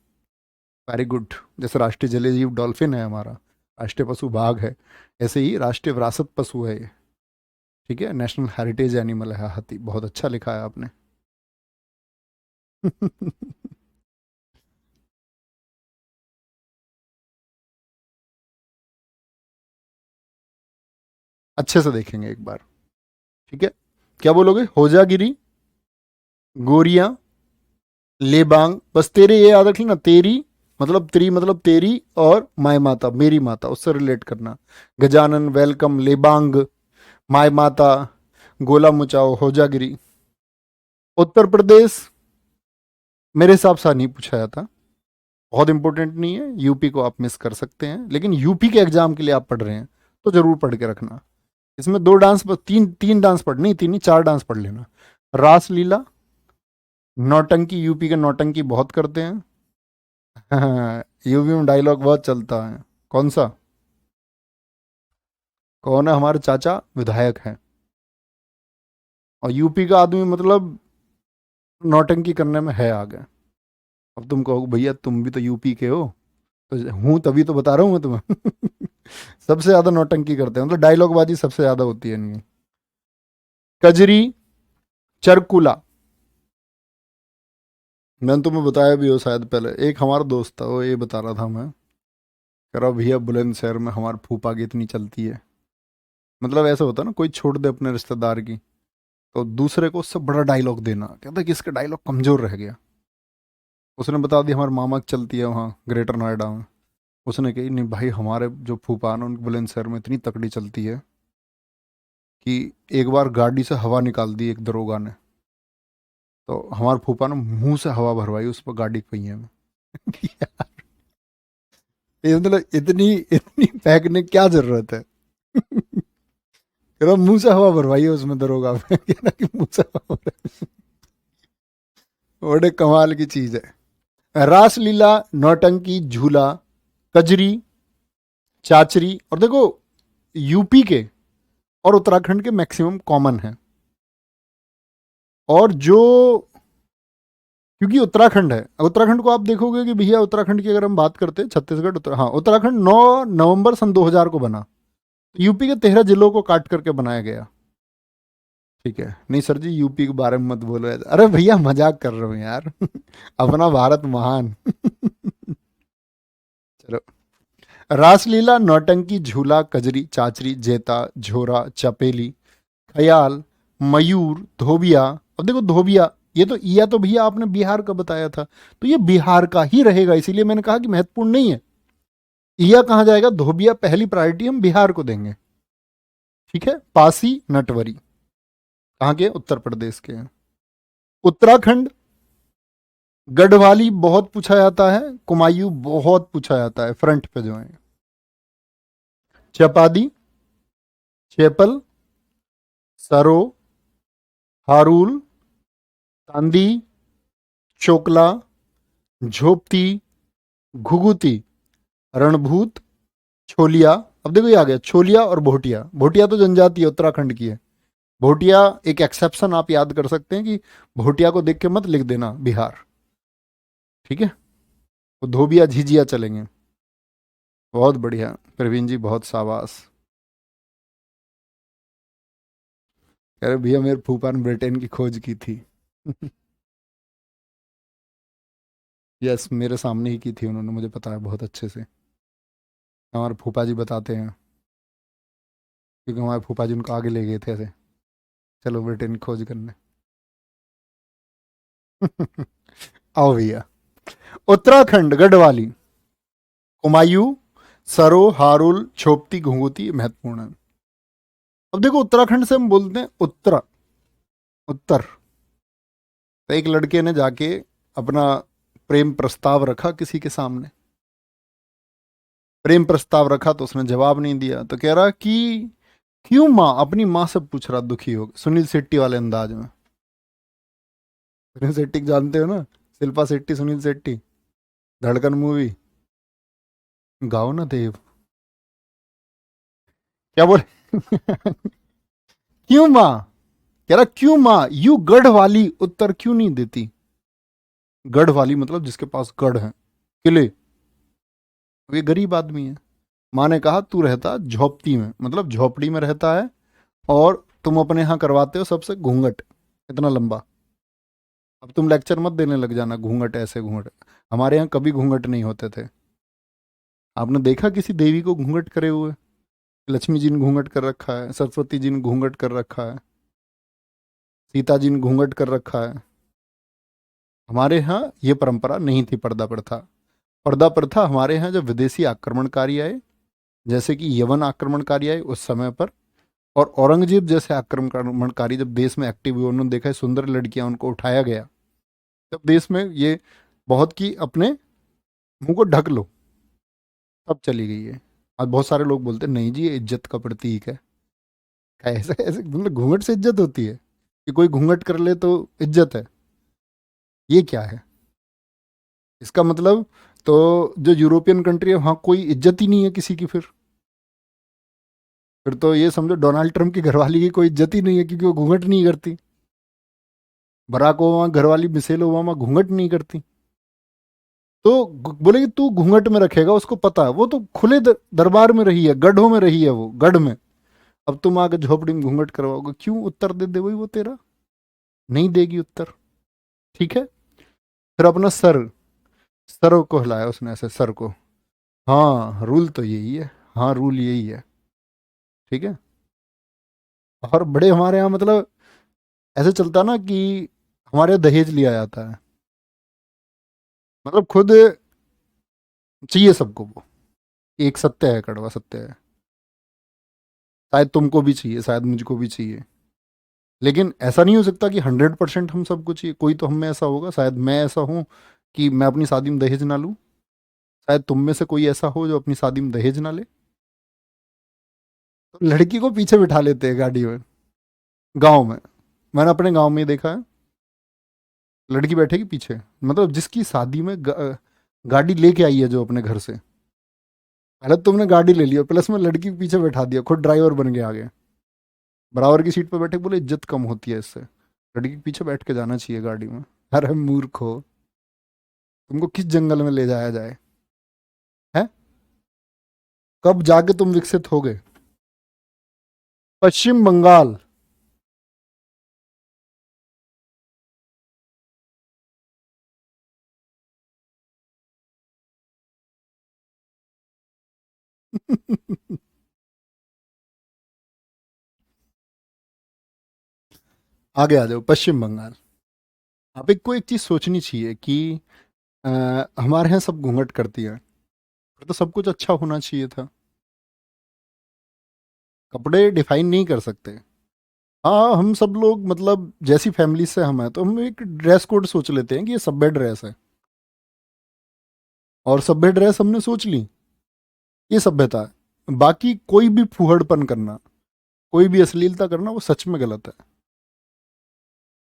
Very good. जैसे राष्ट्रीय जलीय जीव डॉल्फिन है हमारा, राष्ट्रीय पशु बाघ है, ऐसे ही राष्ट्रीय विरासत पशु है ये, ठीक है? नेशनल हेरिटेज एनिमल है हाथी। बहुत अच्छा लिखा है आपने। अच्छे से देखेंगे एक बार, ठीक है? क्या बोलोगे? होजागिरी, गोरियां, लेबांग, बस तेरे ये याद रख लेना, तेरी मतलब त्री मतलब तेरी, और माय माता मेरी माता, उससे रिलेट करना। गजानन, वेलकम, लेबांग, माय माता, गोला मुचाओ, होजागिरी। उत्तर प्रदेश मेरे हिसाब से नहीं पूछा जाता, बहुत इंपॉर्टेंट नहीं है, यूपी को आप मिस कर सकते हैं, लेकिन यूपी के एग्जाम के लिए आप पढ़ रहे हैं तो जरूर पढ़ के रखना। इसमें दो डांस, तीन तीन डांस पढ़, नहीं तीन नहीं, चार डांस पढ़ लेना। रासलीला, नौटंकी, यूपी के नौटंकी बहुत करते हैं। हाँ, यूपी में डायलॉग बहुत चलता है। कौन सा? कौन है? हमारे चाचा विधायक हैं, और यूपी का आदमी मतलब नौटंकी करने में है आगे। अब तुम कहो भैया तुम भी तो यूपी के हो, तो हूँ तभी तो बता रहा हूँ मैं तुम्हें। सबसे ज्यादा नौटंकी करते हैं, मतलब डायलॉग बाजी सबसे ज्यादा होती है इनकी। कजरी, चरकुला, मैंने तुम्हें बताया भी हो शायद पहले, एक हमारा दोस्त था वो ये बता रहा था, मैं कह रहा भैया बुलंदशहर में हमारे फूफा की इतनी चलती है। मतलब ऐसा होता है ना, कोई छोड़ दे अपने रिश्तेदार की तो दूसरे को उससे बड़ा डायलॉग देना, कहता कि इसका डायलॉग कमजोर रह गया। उसने बता दिया हमारे मामा की चलती है वहाँ ग्रेटर नोएडा में। उसने कही नहीं भाई, हमारे जो फूफा ना उनकी बुलंदशहर में इतनी तकड़ी चलती है कि एक बार गाड़ी से हवा निकाल दी एक दरोगा ने, तो हमारे फूफा ने मुंह से हवा भरवाई उस पर गाड़ी के पहिए में। यार, ये मतलब इतनी इतनी फेंकने क्या जरूरत है? कह रहा मुंह से हवा भरवाई है उसमें दरोगा में। कह रहा कि मुंह से हवा भरवाई। बड़े कमाल की चीज है। रासलीला, नौटंकी, झूला, कजरी, चाचरी, और देखो यूपी के और उत्तराखंड के मैक्सिमम कॉमन है। और जो, क्योंकि उत्तराखंड है, उत्तराखंड को आप देखोगे कि भैया उत्तराखंड की अगर हम बात करते हैं, छत्तीसगढ़ हाँ, उत्तराखंड 9 नवंबर सन 2000 को बना, यूपी के 13 जिलों को काट करके बनाया गया, ठीक है? नहीं सर जी यूपी के बारे में मत बोलो ऐसा। अरे भैया मजाक कर रहा हूँ यार। अपना भारत महान। चलो, रासलीला, नौटंकी, झूला, कजरी, चाचरी, जेता, झोरा, चपेली, ख्याल, मयूर, धोबिया। अब देखो धोबिया, ये तो ईया तो भैया आपने बिहार का बताया था, तो ये बिहार का ही रहेगा, इसीलिए मैंने कहा कि महत्वपूर्ण नहीं है। ईया कहाँ जाएगा, धोबिया पहली प्रायोरिटी हम बिहार को देंगे। ठीक है, पासी नटवरी कहाँ के? उत्तर प्रदेश के हैं। उत्तराखंड, गढ़वाली बहुत पूछा जाता है, कुमायूं बहुत पूछा जाता है, फ्रंट पे जो है। चपादी, चेपल, सरो, हारूल, तांदी, चोकला, झोपती, घुघुती, रणभूत, छोलिया। अब देखो ये आ गया छोलिया और भोटिया। भोटिया तो जनजाति है, उत्तराखंड की है। भोटिया एक एक्सेप्शन आप याद कर सकते हैं कि भोटिया को देख के मत लिख देना बिहार, ठीक है? वो धोबिया झिझिया चलेंगे। बहुत बढ़िया प्रवीण जी, बहुत शाबाश। कह रहे भैया मेरे फूफा ने ब्रिटेन की खोज की थी। यस, मेरे सामने ही की थी उन्होंने, मुझे पता है बहुत अच्छे से। हमारे फूफा जी बताते हैं, क्योंकि हमारे फूफा जी उनको आगे ले गए थे ऐसे, चलो ब्रिटेन की खोज करने। आओ भैया, उत्तराखंड, गढ़वाली, कुमायूं, सरो, हारुल, छोपती, घुंघुती महत्वपूर्ण है। अब देखो उत्तराखंड से हम बोलते हैं उत्तरा, उत्तर। तो एक लड़के ने जाके अपना प्रेम प्रस्ताव रखा किसी के सामने, प्रेम प्रस्ताव रखा तो उसने जवाब नहीं दिया, तो कह रहा कि क्यों माँ, अपनी माँ से पूछ रहा दुखी हो, सुनील शेट्टी वाले अंदाज में। सुनील शेट्टी को जानते हो ना, शिल्पा शेट्टी, सुनील शेट्टी, धड़कन मूवी। गाओ ना देव, क्या बोले? क्यों माँ, कह रहा क्यों माँ यू गढ़ वाली उत्तर क्यों नहीं देती? गढ़ वाली मतलब जिसके पास गढ़ है, किले। ये गरीब आदमी है। माँ ने कहा तू रहता झोपड़ी में, मतलब झोपड़ी में रहता है, और तुम अपने यहाँ करवाते हो सबसे घूंघट इतना लंबा। अब तुम लेक्चर मत देने लग जाना, घूंघट ऐसे घूंघट। हमारे यहाँ कभी घूंघट नहीं होते थे। आपने देखा किसी देवी को घूंघट करे हुए? लक्ष्मी जी ने घूंघट कर रखा है, सरस्वती जी ने घूंघट कर रखा है, सीता जी ने घूंघट कर रखा है। हमारे यहाँ ये परंपरा नहीं थी, पर्दा प्रथा। पर्दा प्रथा हमारे यहाँ जब विदेशी आक्रमणकारी आए, जैसे कि यवन आक्रमणकारी आए उस समय पर, और औरंगजेब जैसे आक्रमणकारी जब देश में एक्टिव हुए, उन्होंने देखा है सुंदर लड़कियां, उनको उठाया गया, तब देश में ये बहुत की अपने मुंह को ढक लो, तब चली गई है। आज बहुत सारे लोग बोलते हैं नहीं जी ये इज्जत का प्रतीक है। ऐसे ऐसे मतलब घूंघट से इज्जत होती है कि कोई घूंघट कर ले तो इज्जत है? ये क्या है इसका मतलब? तो जो यूरोपियन कंट्री है वहाँ कोई इज्जत ही नहीं है किसी की। फिर तो ये समझो डोनाल्ड ट्रंप की घरवाली की कोई इज्जत ही नहीं है, क्योंकि वो घूंघट नहीं करती। बराक ओबामा घरवाली मिशेल ओबामा घूंघट नहीं करती। तो बोले कि तू घूंघट में रखेगा, उसको पता है, वो तो खुले दरबार में रही है, गढ़ों में रही है, वो गढ़ में। अब तुम आके झोपड़ी में घूंघट करवाओगे, क्यों उत्तर दे दे वही वो तेरा? नहीं देगी उत्तर, ठीक है? फिर अपना सर, सर को हिलाया उसने ऐसे, सर को। हाँ रूल तो यही है, हाँ रूल यही है, ठीक है। और बड़े हमारे यहाँ मतलब ऐसे चलता ना कि हमारे यहाँ दहेज लिया जाता है, मतलब खुद चाहिए सबको वो। एक सत्य है, कड़वा सत्य है। शायद तुमको भी चाहिए, शायद मुझको भी चाहिए, लेकिन ऐसा नहीं हो सकता कि 100% हम सबको चाहिए। कोई तो हम में ऐसा होगा, शायद मैं ऐसा हूं कि मैं अपनी शादी में दहेज ना लूं, शायद तुम में से कोई ऐसा हो जो अपनी शादी में दहेज ना ले। तो लड़की को पीछे बिठा लेते हैं गाड़ी में, गाँव में। मैंने अपने गाँव में ही देखा है, लड़की बैठेगी पीछे, मतलब जिसकी शादी में गाड़ी लेके आई है जो अपने घर से, पहले तो तुमने गाड़ी ले लिया, प्लस में लड़की को पीछे बैठा दिया, खुद ड्राइवर बन गया आगे, बराबर की सीट पर बैठे, बोले इज्जत कम होती है इससे, लड़की के पीछे बैठ के जाना चाहिए गाड़ी में। अरे मूर्ख हो, तुमको किस जंगल में ले जाया जाए? है, कब जाके तुम विकसित हो गए? पश्चिम बंगाल। आगे आ जाओ, पश्चिम बंगाल। आप एक को एक चीज सोचनी चाहिए कि अ, हमारे यहाँ सब घूंघट करती है, फिर तो सब कुछ अच्छा होना चाहिए था। कपड़े डिफाइन नहीं कर सकते। हाँ, हम सब लोग मतलब जैसी फैमिली से हम हैं तो हम एक ड्रेस कोड सोच लेते हैं कि ये सभ्य ड्रेस है, और सभ्य ड्रेस हमने सोच ली, ये सभ्यता है। बाकी कोई भी फूहड़पन करना, कोई भी अश्लीलता करना, वो सच में गलत है।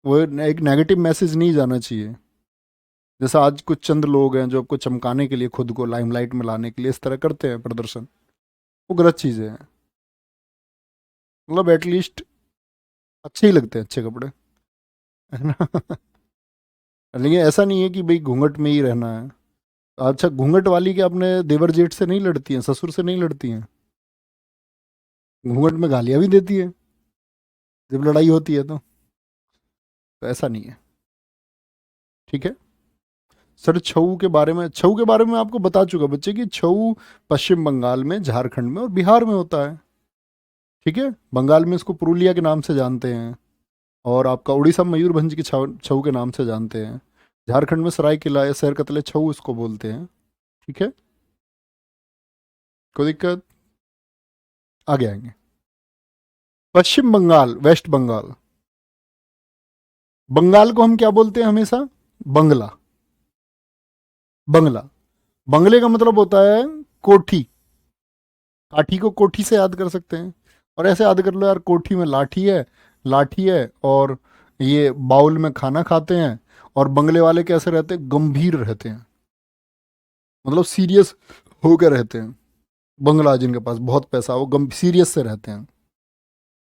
वो एक नेगेटिव मैसेज नहीं जाना चाहिए। जैसा आज कुछ चंद लोग हैं जो आपको चमकाने के लिए, खुद को लाइमलाइट में लाने के लिए इस तरह करते हैं प्रदर्शन, वो गलत चीज़ें हैं। मतलब एटलीस्ट अच्छे ही लगते हैं अच्छे कपड़े, है ना। लेकिन ऐसा नहीं है कि भाई घूंघट में ही रहना है। अच्छा, घूंघट वाली के अपने देवर जेठ से नहीं लड़ती हैं, ससुर से नहीं लड़ती हैं, घूंघट में गालियां भी देती है जब लड़ाई होती है तो ऐसा नहीं है। ठीक है सर। छऊ के बारे में आपको बता चुका बच्चे कि छऊ पश्चिम बंगाल में, झारखंड में और बिहार में होता है। ठीक है, बंगाल में इसको पुरुलिया के नाम से जानते हैं, और आपका उड़ीसा में मयूरभंज की छऊ के नाम से जानते हैं। झारखंड में सरायकेला या सैरकतले छऊ इसको बोलते हैं। ठीक है, कोई दिक्कत? आगे आएंगे। पश्चिम बंगाल, वेस्ट बंगाल। बंगाल को हम क्या बोलते हैं हमेशा? बंगला। बंगला, बंगले का मतलब होता है कोठी। काठी को कोठी से याद कर सकते हैं, और ऐसे याद कर लो यार, कोठी में लाठी है, लाठी है, और ये बाउल में खाना खाते हैं। और बंगले वाले कैसे रहते हैं? गंभीर रहते हैं, मतलब सीरियस होकर रहते हैं। बंगला जिनके पास बहुत पैसा, वो गम सीरियस से रहते हैं।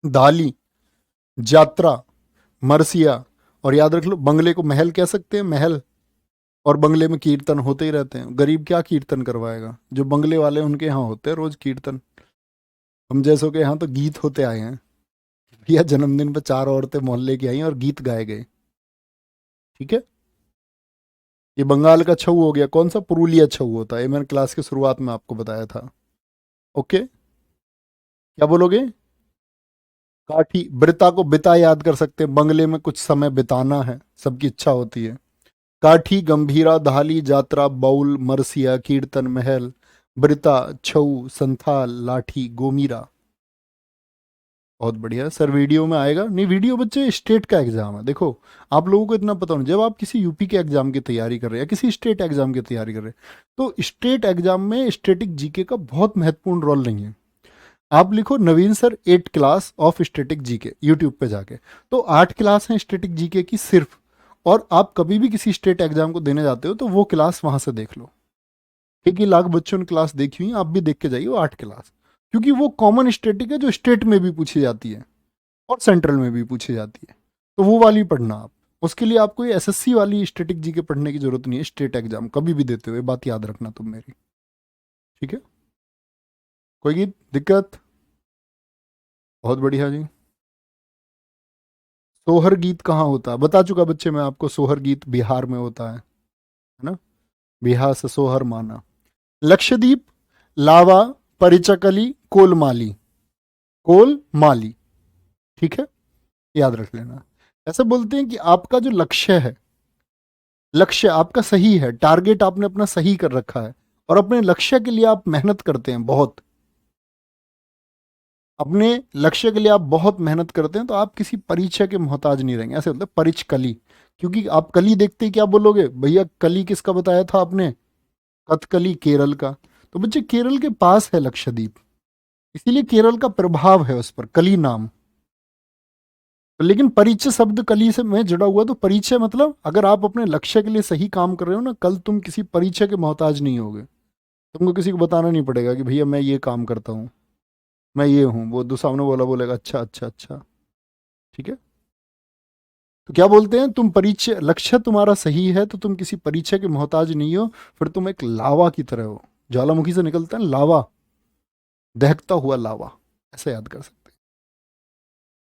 दाली, जात्रा, मरसिया, और याद रख लो बंगले को महल कह सकते हैं, महल। और बंगले में कीर्तन होते ही रहते हैं। गरीब क्या कीर्तन करवाएगा? जो बंगले वाले उनके यहाँ होते हैं रोज कीर्तन। हम जैसों के यहाँ तो गीत होते आए हैं, या जन्मदिन पे 4 औरतें मोहल्ले की आई और गीत गाए गए। ठीक है, ये बंगाल का छऊ हो गया। कौन सा? पुरुलिया छऊ होता है, ये मैंने क्लास की शुरुआत में आपको बताया था। ओके, क्या बोलोगे? काठी, बिरता को बिता याद कर सकते हैं, बंगले में कुछ समय बिताना है, सबकी इच्छा होती है। काठी, गंभीरा, दहाली, जात्रा, बाउल, मरसिया, कीर्तन, महल, बिरता, छऊ, संथाल, लाठी, गोमीरा। बहुत बढ़िया सर। वीडियो में आएगा नहीं? वीडियो बच्चे स्टेट का एग्जाम है, देखो आप लोगों को इतना पता नहीं, जब आप किसी यूपी के एग्जाम की तैयारी कर रहे हैं या किसी स्टेट एग्जाम की तैयारी कर रहे हैं, तो स्टेट एग्जाम में स्टेटिक जीके का बहुत महत्वपूर्ण रोल नहीं है। आप लिखो Naveen sir 8 class of static GK YouTube पे जाके, तो 8 क्लास हैं स्टेटिक जीके की सिर्फ। और आप कभी भी किसी स्टेट एग्जाम को देने जाते हो तो वो क्लास वहां से देख लो। एक ही लाख बच्चों ने क्लास देखी हुई, आप भी देख के जाइए वो 8 क्लास, क्योंकि वो कॉमन स्टेटिक है जो स्टेट में भी पूछी जाती है और सेंट्रल में भी पूछी जाती है। तो वो वाली पढ़ना आप। उसके लिए आपको ये एसएससी वाली स्टेटिक जीके पढ़ने की जरूरत नहीं है। स्टेट एग्जाम कभी भी देते हुए बात याद रखना तुम मेरी। ठीक है, कोई दिक्कत? बहुत बढ़िया जी। सोहर गीत कहाँ होता है? बता चुका बच्चे मैं आपको, सोहर गीत बिहार में होता है ना। बिहार से सोहर माना। लक्षद्वीप, लावा, परिचकली, कोलमाली। कोलमाली। ठीक है, याद रख लेना। ऐसे बोलते हैं कि आपका जो लक्ष्य है, लक्ष्य आपका सही है, टारगेट आपने अपना सही कर रखा है, और अपने लक्ष्य के लिए आप मेहनत करते हैं बहुत, अपने लक्ष्य के लिए आप बहुत मेहनत करते हैं, तो आप किसी परीक्षा के मोहताज नहीं रहेंगे। ऐसे बोलते हैं परिचकली, क्योंकि आप कली देखते ही क्या बोलोगे? भैया कली किसका बताया था आपने? कथकली, केरल का। तो बच्चे केरल के पास है लक्षद्वीप, इसीलिए केरल का प्रभाव है उस पर, कली नाम। तो लेकिन परिचय शब्द कली से में जुड़ा हुआ, तो परिचय मतलब अगर आप अपने लक्ष्य के लिए सही काम कर रहे हो ना, कल तुम किसी परिचय के मोहताज नहीं होगे। तुमको किसी को बताना नहीं पड़ेगा कि भैया मैं ये काम करता हूँ, मैं ये हूँ, वो दो सामने बोला बोलेगा अच्छा अच्छा अच्छा। ठीक है, तो क्या बोलते हैं, तुम परिचय, लक्ष्य तुम्हारा सही है तो तुम किसी परिचय के मोहताज नहीं हो, फिर तुम एक लावा की तरह हो। ज्वालामुखी से निकलता है लावा, दहकता हुआ लावा, ऐसे याद कर सकते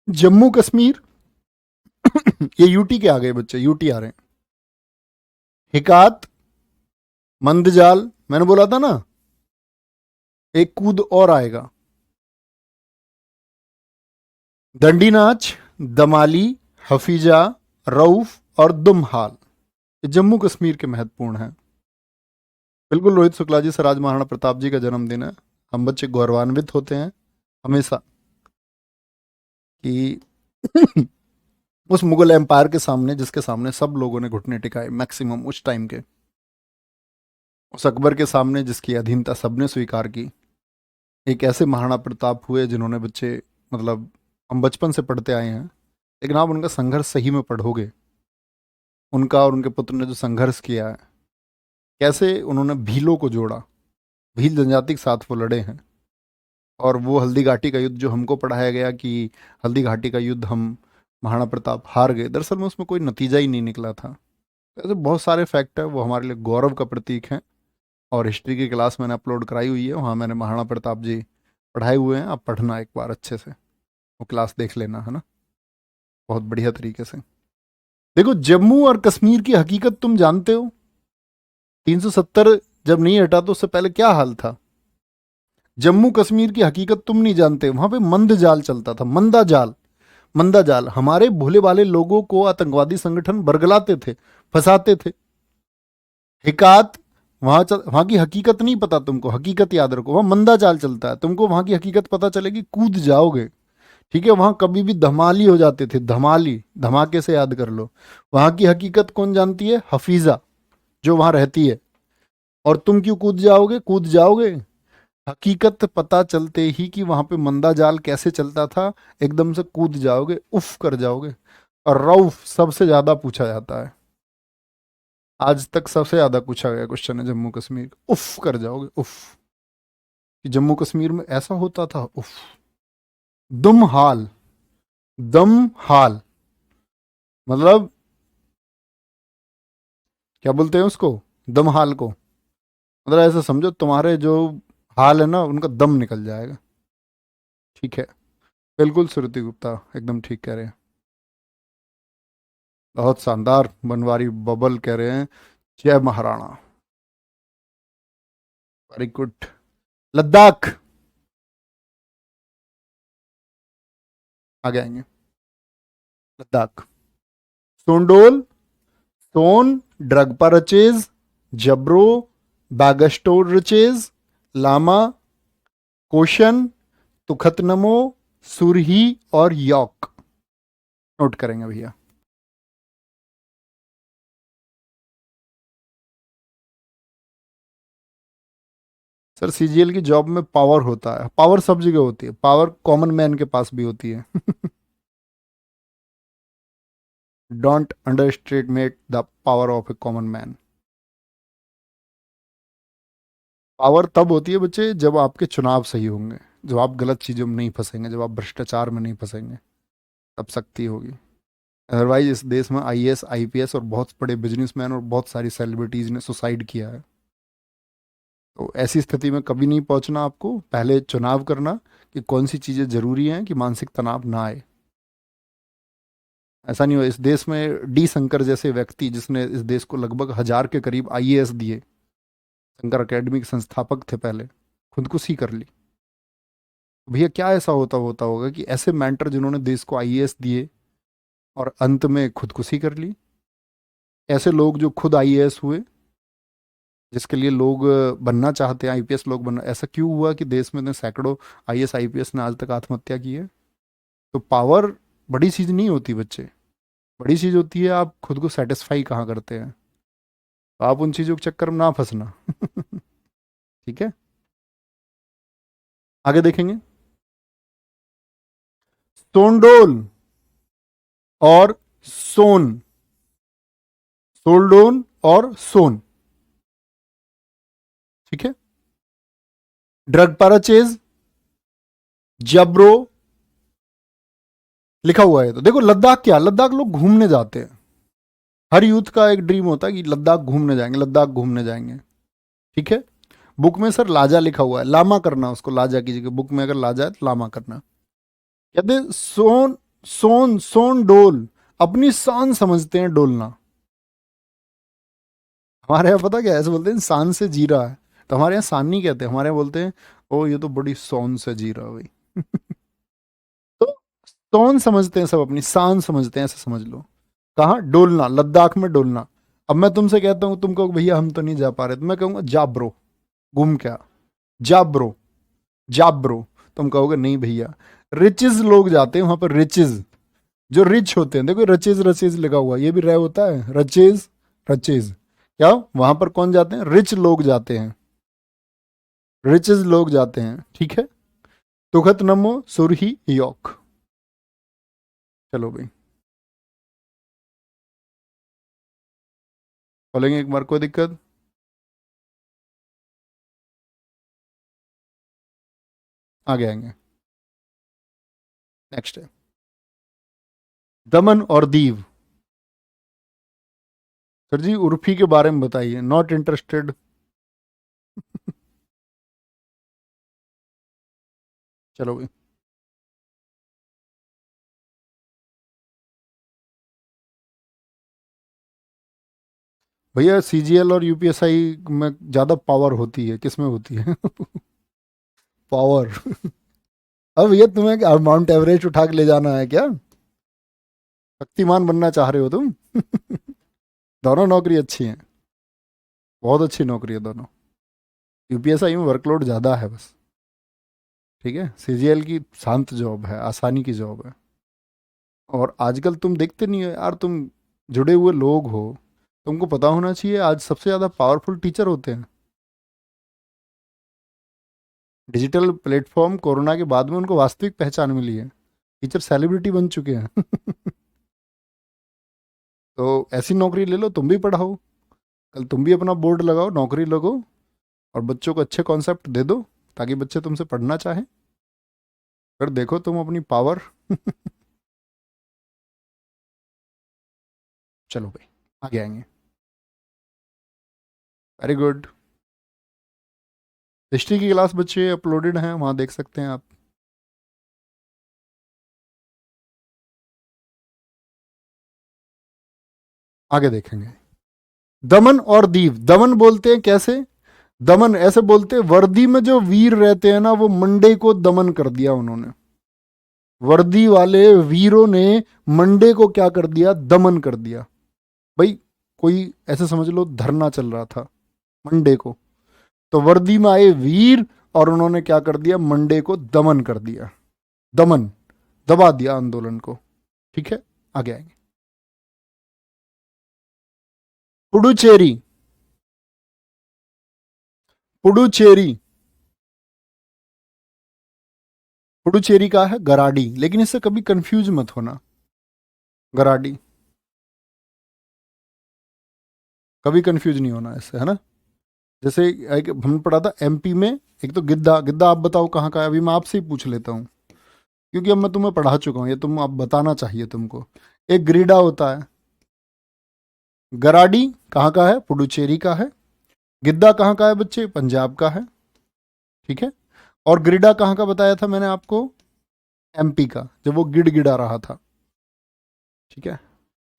हैं। जम्मू कश्मीर, ये यूटी के आ गए बच्चे, यूटी आ रहे हैं। हिकात, मंदजाल, मैंने बोला था ना, एक कूद और आएगा। दंडी नाच, दमाली, हफीजा, रऊफ और दुमहाल, ये जम्मू कश्मीर के महत्वपूर्ण हैं। बिल्कुल रोहित शुक्ला जी, सर आज महाराणा प्रताप जी का जन्मदिन है। हम बच्चे गौरवान्वित होते हैं हमेशा कि उस मुगल एम्पायर के सामने, जिसके सामने सब लोगों ने घुटने टिकाए मैक्सिमम उस टाइम के, उस अकबर के सामने जिसकी अधीनता सबने स्वीकार की, एक ऐसे महाराणा प्रताप हुए जिन्होंने, बच्चे मतलब हम बचपन से पढ़ते आए हैं, लेकिन आप उनका संघर्ष सही में पढ़ोगे, उनका और उनके पुत्र ने जो संघर्ष किया है, कैसे उन्होंने भीलों को जोड़ा, भील जनजाति के साथ वो लड़े हैं। और वो हल्दी घाटी का युद्ध जो हमको पढ़ाया गया कि हल्दी घाटी का युद्ध हम महाराणा प्रताप हार गए, दरअसल में उसमें कोई नतीजा ही नहीं निकला था। ऐसे बहुत सारे फैक्ट है, वो हमारे लिए गौरव का प्रतीक हैं। और हिस्ट्री की क्लास मैंने अपलोड कराई हुई है, वहाँ मैंने महाराणा प्रताप जी पढ़ाए हुए हैं, आप पढ़ना एक बार अच्छे से, वो क्लास देख लेना, है ना, बहुत बढ़िया तरीके से। देखो, जम्मू और कश्मीर की हकीकत तुम जानते हो, 370 जब नहीं हटा तो उससे पहले क्या हाल था। जम्मू कश्मीर की हकीकत तुम नहीं जानते, वहां पे मंद जाल चलता था, मंदा जाल, मंदा जाल। हमारे भोले वाले लोगों को आतंकवादी संगठन बरगलाते थे, फंसाते थे। हिकात वहां की हकीकत नहीं पता तुमको, हकीकत याद रखो, वहां मंदा चाल चलता है। तुमको वहां की हकीकत पता चलेगी, कूद जाओगे। ठीक है, वहां कभी भी धमाली हो जाते थे, धमाली, धमाके से याद कर लो। वहां की हकीकत कौन जानती है? हफीजा, जो वहां रहती है। और तुम क्यों कूद जाओगे? कूद जाओगे हकीकत पता चलते ही कि वहां पे मंदा जाल कैसे चलता था, एकदम से कूद जाओगे, उफ कर जाओगे। और रऊफ सबसे ज्यादा पूछा जाता है, आज तक सबसे ज्यादा पूछा गया क्वेश्चन है जम्मू कश्मीर, उफ कर जाओगे, उफ, कि जम्मू कश्मीर में ऐसा होता था, उफ। दुम हाल, दम हाल, मतलब क्या बोलते हैं उसको, दम हाल को, मतलब ऐसा समझो तुम्हारे जो हाल है ना, उनका दम निकल जाएगा। ठीक है, बिल्कुल श्रुति गुप्ता एकदम ठीक कह रहे हैं, बहुत शानदार। बनवारी बबल कह रहे हैं जय महाराणा, वेरी गुड। लद्दाख, आगे आएंगे। लद्दाख, सोंडोल, सोन, ड्रग परचेज, जबरो, बैगस्टोर रिचेज, लामा, कोशन, तुखतनमो, सुरही और यॉक। नोट करेंगे भैया। सर, सीजीएल की जॉब में पावर होता है, पावर सब जगह होती है, पावर कॉमन मैन के पास भी होती है। Don't underestimate the power of A common man. Power तब होती है बच्चे जब आपके चुनाव सही होंगे, जब आप गलत चीजों में नहीं फंसेंगे, जब आप भ्रष्टाचार में नहीं फंसेंगे, तब शक्ति होगी। अदरवाइज इस देश में आईएएस, आईपीएस और बहुत बड़े बिजनेसमैन और बहुत सारी सेलिब्रिटीज ने सुसाइड किया है। तो ऐसी स्थिति में कभी नहीं पहुंचना, आपको पहले चुनाव करना कि कौन सी चीज़ें जरूरी हैं कि मानसिक तनाव ना आए। ऐसा नहीं हो, इस देश में डी शंकर जैसे व्यक्ति, जिसने इस देश को लगभग 1000 के करीब आईएएस दिए, शंकर अकेडमी के संस्थापक थे पहले, खुदकुशी कर ली। भैया क्या ऐसा होता होगा कि ऐसे मेंटर जिन्होंने देश को आईएएस दिए और अंत में खुदकुशी कर ली, ऐसे लोग जो खुद आईएएस हुए, जिसके लिए लोग बनना चाहते हैं, आईपीएस लोग बनना, ऐसा क्यों हुआ कि देश में ने सैकड़ों आईएएस आईपीएस ने आज तक आत्महत्या की है? तो पावर बड़ी चीज़ नहीं होती बच्चे, बड़ी चीज़ होती है आप खुद को सेटिस्फाई कहाँ करते हैं। तो आप उन चीज़ों के चक्कर में ना फंसना। ठीक है, आगे देखेंगे। सोंडोल और सोन, सोल्डोन और सोन, ठीक है। ड्रग परचेज, जबरो, लिखा हुआ है। तो देखो लद्दाख क्या, लद्दाख लोग घूमने जाते हैं, हर यूथ का एक ड्रीम होता है कि लद्दाख घूमने जाएंगे, लद्दाख घूमने जाएंगे। ठीक है, बुक में सर लाजा लिखा हुआ है, लामा करना उसको, लाजा की जगह बुक में अगर लाजा है तो लामा करना। कहते हैं सोन, सोन, सोन डोल, अपनी शान समझते हैं डोलना। हमारे यहाँ पता क्या है, ऐसे बोलते हैं शान से जी रहा है, तो हमारे यहाँ शान नहीं कहते, हमारे यहाँ बोलते हैं ओ ये तो बड़ी सोन से जी रहा है भाई। तो सोन समझते हैं सब, अपनी शान समझते हैं, ऐसा समझ लो। कहाँ डोलना, लद्दाख में डोलना। अब मैं तुमसे कहता हूँ, तुम कहो भैया हम तो नहीं जा पा रहे, तो मैं कहूँगा जा ब्रो, घूम क्या, जा ब्रो, जा ब्रो। तुम कहोगे नहीं भैया, रिचेज लोग जाते हैं वहां पर, रिचेज, जो रिच होते हैं। देखो रचेज रचेज लगा हुआ, ये भी रह होता है, रचेज रचेज। क्या वहां पर कौन जाते हैं? रिच लोग जाते हैं, रिचेज लोग जाते हैं, ठीक है। तुखत नमो सुरही योक। चलो भाई बोलेंगे एक बार, कोई दिक्कत? आगे आएंगे। नेक्स्ट है दमन और दीव। सर जी उर्फी के बारे में बताइए, नॉट इंटरेस्टेड। चलो भाई। भैया सीजीएल और यूपीएसआई में ज्यादा पावर होती है, किसमें होती है? पावर। अब भैया तुम्हें माउंट एवरेस्ट उठा के ले जाना है क्या? शक्तिमान बनना चाह रहे हो तुम? दोनों नौकरी अच्छी है, बहुत अच्छी नौकरी है दोनों। यूपीएसआई में वर्कलोड ज़्यादा है बस, ठीक है। सीजीएल की शांत जॉब है, आसानी की जॉब है। और आजकल तुम देखते नहीं हो यार, तुम जुड़े हुए लोग हो, तुमको पता होना चाहिए आज सबसे ज़्यादा पावरफुल टीचर होते हैं। डिजिटल प्लेटफॉर्म कोरोना के बाद में उनको वास्तविक पहचान मिली है, टीचर सेलिब्रिटी बन चुके हैं। तो ऐसी नौकरी ले लो, तुम भी पढ़ाओ, कल तुम भी अपना बोर्ड लगाओ, नौकरी लगो, और बच्चों को अच्छे कॉन्सेप्ट दे दो ताकि बच्चे तुमसे पढ़ना चाहें। फिर देखो तुम अपनी पावर। चलो भाई आगे आएंगे। Very good. हिस्ट्री की क्लास बच्चे अपलोडेड हैं, वहाँ देख सकते हैं आप। आगे देखेंगे। दमन और दीव। दमन बोलते हैं कैसे? दमन ऐसे बोलते हैं, वर्दी में जो वीर रहते हैं ना, वो मंडे को दमन कर दिया उन्होंने। वर्दी वाले वीरों ने मंडे को क्या कर दिया? दमन कर दिया। भाई कोई ऐसे समझ लो धरना चल रहा था मंडे को, तो वर्दी में आए वीर और उन्होंने क्या कर दिया? मंडे को दमन कर दिया। दमन, दबा दिया आंदोलन को, ठीक है। आगे आएंगे। पुडुचेरी। पुडुचेरी। पुडुचेरी का है गराडी, लेकिन इससे कभी कंफ्यूज मत होना। गराडी, कभी कंफ्यूज नहीं होना इससे, है ना। जैसे एक हमने पढ़ा था एमपी में, एक तो गिद्दा। गिद्दा आप बताओ कहाँ का है? अभी मैं आपसे ही पूछ लेता हूँ, क्योंकि अब मैं तुम्हें पढ़ा चुका हूँ, ये तुम अब बताना चाहिए तुमको। एक ग्रीडा होता है। गराडी कहाँ का है? पुडुचेरी का है। गिद्दा कहाँ का है बच्चे? पंजाब का है, ठीक है। और ग्रीडा कहाँ का बताया था मैंने आपको? एमपी का, जब वो गिड़ गिड़ा रहा था, ठीक है।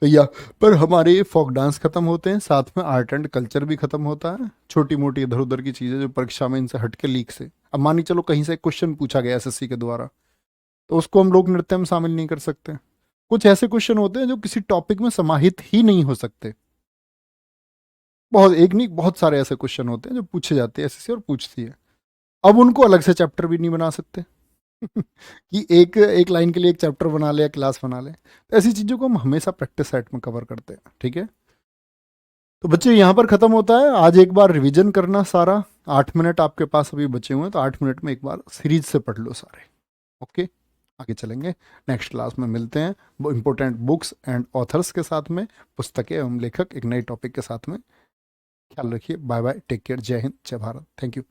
तो या पर हमारे फोक डांस खत्म होते हैं, साथ में आर्ट एंड कल्चर भी खत्म होता है। छोटी मोटी इधर उधर की चीजें जो परीक्षा में इनसे हटके लीक से, अब मानी चलो कहीं से क्वेश्चन पूछा गया एसएससी के द्वारा, तो उसको हम लोक नृत्य में शामिल नहीं कर सकते। कुछ ऐसे क्वेश्चन होते हैं जो किसी टॉपिक में समाहित ही नहीं हो सकते। बहुत एक नहीं, बहुत सारे ऐसे क्वेश्चन होते हैं जो पूछे जाते हैं एसएससी और पूछती है। अब उनको अलग से चैप्टर भी नहीं बना सकते। कि एक एक लाइन के लिए एक चैप्टर बना ले या क्लास बना ले। तो ऐसी चीज़ों को हम हमेशा प्रैक्टिस सेट में कवर करते हैं, ठीक है। तो बच्चे यहाँ पर ख़त्म होता है। आज एक बार रिवीजन करना सारा, 8 मिनट आपके पास अभी बचे हुए हैं, तो 8 मिनट में एक बार सीरीज से पढ़ लो सारे। ओके, आगे चलेंगे। नेक्स्ट क्लास में मिलते हैं वो इंपॉर्टेंट बुक्स एंड ऑथर्स के साथ में, पुस्तकें एवं लेखक, एक नए टॉपिक के साथ में। ख्याल रखिए, बाय बाय, टेक केयर, जय हिंद, जय भारत, थैंक यू।